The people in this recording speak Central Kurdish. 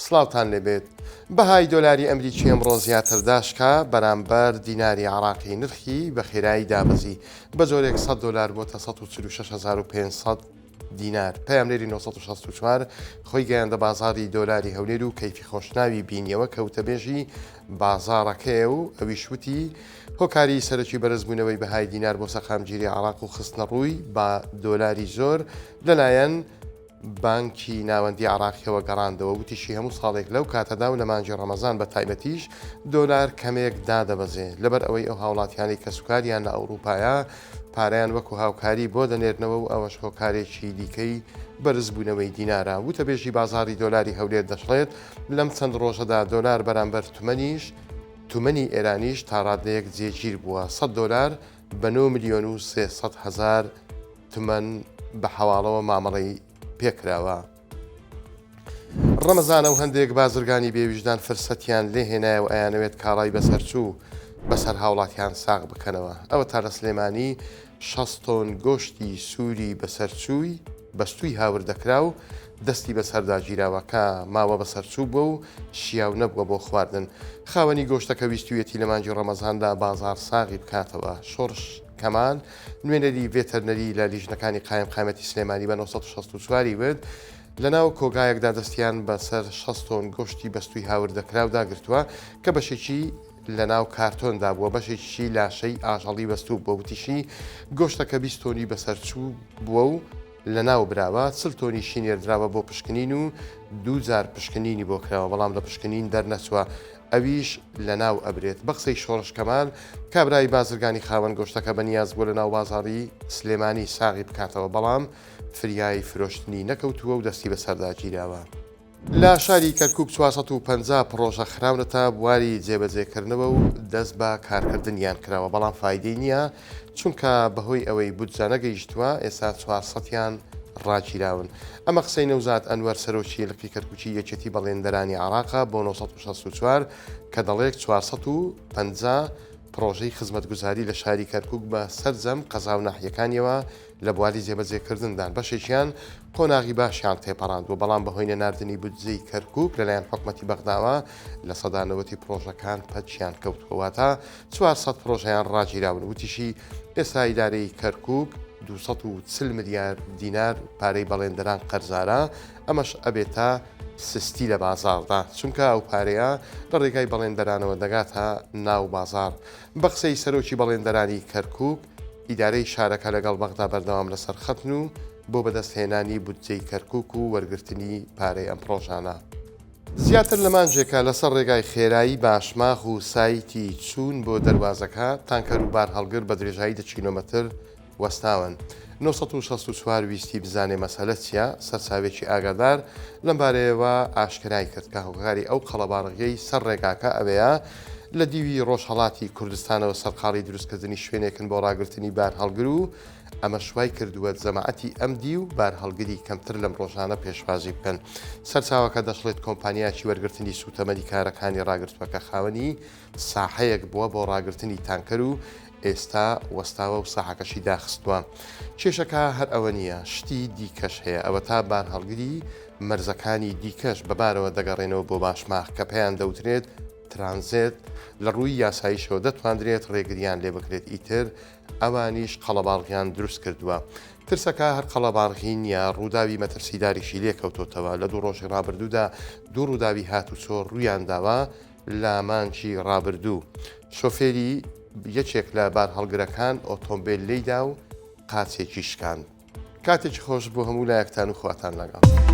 سڵاوتان لێبێت. بەهای دۆلاری ئەمریکی ئەمڕۆ زیاتر داشکا بەرامبەر دیناری عراقی نرخی بە خێرایی دابەزی بە جۆرێک $100 بۆتە 146,500 دینار. پەیامنێری 964 خۆی گەیاندە بازاری دۆلاری هەولێر و کەیفی خۆشناوی بینیەوە کەوتەبێژی بازاڕەکەیە و ئەویش وتی هۆکاری سەرەکی بەرزبوونەوەی بەهای دینار بۆ سەقامگیری عراق و خستنە ڕووی بە دۆلاری زۆر لەلایەن بانکی ناوەندی عراقیەوە گەڕاندەوە وتیشی هەموو ساڵێک لەو کاتەدا و لە مانجی ڕەمەزان بە تایبەتیش دۆلار کەمێک دادەبەزێ لەبەر ئەوەی ئەو هاوڵاتیانی کە سوکاریان لە ئەوروپایە پارەیان وەکو هاوکاری بۆ دەنێرنەوە و ئەوەش هۆکارێکی دیکەی بەرزبوونەوەی دینارە. وتەبێژی بازاری دۆلاری هەولێر دەشڵێت لەم چەند ڕۆژەدا دۆلار بەرامبەر تومەنی ئێرانیش تا ڕادەیەک جێگیر بووە. $100 بە 9,300,000 تومەن بە حواڵەوە مامەڵەی پێکراوە. ڕەمەزانە و هەندێک بازرگانی بێویژدان فرسەتیان لێهێنایە و ئەیانەوێت کاڵای بەسەرچوو بەسەر هاوڵاتیان ساغ بکەنەوە. ئەوە تا لە سلێمانی 60 تۆن گۆشتی سووری بەسەرچووی بەستووی هاور دەکرا و دەستی بەسەردا گیراوەکە ماوە بەسەرچوو بووە و شیاو نەبووە بۆ خواردن. خاوەنی گۆشتەکە ویستویەتی لە مانجی ڕەمەزاندا بازار ساغی بکاتەوە. شۆڕش کەمان نوێنەری ڤێتەرنەری لە لیژنەکانی قایمقامەتی سلێمانی بە 964 ود لەناو کۆگایەکدا دەستیان بەسەر 60 تۆن گۆشتی بەستووی هاور دەکراودا گرتووە کە بەشێکی لە ناو کارتۆندا بووە بەشێکی لاشەی ئاژەڵی بەستوو بۆ وتیشی گۆشتەکە 20 تۆنی بەسەرچوو بووە و لە ناو براوە 40 تۆنی شینێردراوە بۆ پشکنین و 2000 پشکنینی بۆ کراوە بەڵام لە پشکنین دەرنەچوە ئەویش لە ناو ئەبرێت. بە قسەی شۆڕش کەمال کابرای بازرگانی خاوەن گۆشتەکە بەنیاز بووە لە ناو بازاڕی سلێمانی ساغی بکاتەوە بەڵام فریای فرۆشتنی نەکەوتووە و دەستی بەسەردا گیراوە. لە شاری کەرکووک 450 پرۆژە خراونەتە بواری جێبەجێکردنەوە و دەست بە کارکردنیان کراوە بەڵام فایدەی نییە چونکە بەهۆی ئەوەی بودجە نەگەیشتووە ئێستا 400یان ڕاگیراون. ئەمە قسەی نەوزاد ئەنوەر سەرۆکی لقی کەرکووکی یەکێتی بەڵێندەرانی عراقا بۆ 964 کە دەڵێک 450 پرۆژەی خزمەتگوزاری لە شاری کەرکووک بە سەرجەم قەزا و ناحیەکانیەوە لە بواری جێبەجێکردندان بەشێکیان قۆناغی باشیان تێپەڕاندووە بەڵام بەهۆی نەناردنی بودجەی کەرکووک لەلایەن حکومەتی بەغداوە لە سەدانەوەتی پرۆژەکان پەچیان کەوتوەواتە 400 پرۆژەیان ڕاگیراون. وتیشی ئێستا ئیدارەی کەرکووک 240 ملیار دینار پارەی بەڵێندەران قەرزارە ئەمەش ئەبێتە سستی لە بازاردا چونکە ئەو پارەیە لە ڕێگای بەڵێندەرانەوە دەگاتە ناو بازار. بە قسەی سەرۆکی بەڵێندەرانی کەرکووک ئیدارەی شارەکە لەگەڵ بەغدا بەردەوام لەسەر خەتن و بۆ بەدەستهێنانی بودجەی کەرکووک و وەرگرتنی پارەی ئەم پرۆژانە. زیاتر لە مانجێکە لەسەر ڕێگای خێرایی باشماخ و سایتی چوون بۆ دەواازەکە تانکەر و بار هەڵگر بە درێژایی 10 کیلۆمەتر وەستاون. 964 ویستی بزانێ مەسەلە چیە سەرچاوێکی ئاگادار لەم بارەیەوە ئاشکرای کرد کە هۆکاری ئەو قەڵەباڕگەی سەر ڕێگاکە ئەوەیە لە دیوی ڕۆژهەڵاتی کوردستانەوە سەرقاڵی دروستکردنی شوێنێکن بۆ ڕاگررتنی بار هەڵگر و ئەمە شوای کردووە جەماعەتی ئەمدی و بار هەڵگری کەمتر لەم ڕۆژانە پێشوازی بکەن. سەرچاوەکە دەشڵێت کۆمپانیاکی وەرگرتنی سوتەمەنی کارەکانی ڕاگرتوەکە خاوەنی ساحەیەک بووە بۆ ڕاگررتنی تانکەر و ئێستا وەستاوە و ساحەکەشی داخستووە. کێشەکە هەر ئەوە نییە شتی دیکەش هەیە ئەوە تا بار هەڵگری مەرزەکانی دیکەش بەبارەوە دەگەڕێنەوە بۆ باشماخ کە پێیان دەوترێت ترانزێت لە ڕووی یاساییشەوە دەتوانرێت ڕێگریان لێ بکرێت ئیتر ئەوانیش قەڵەباڵغیان دروست کردووە. ترسەکە هەر قەڵەباڵغی نیە ڕووداوی مەترسیداریشی لێکەوتۆتەوە لە 2 ڕۆژی ڕابردوودا 2 ڕووداوی هاتوچۆ ڕوویان داوە لە مانجی ڕابردوو. شۆفێری یەکێک لە بار هەڵگرەکان ئۆتۆمبیل لێیدا و قاچێکی شکاند. کاتێکی خۆش بۆ هەموو لایەکتان و خواتان لەگەڵ.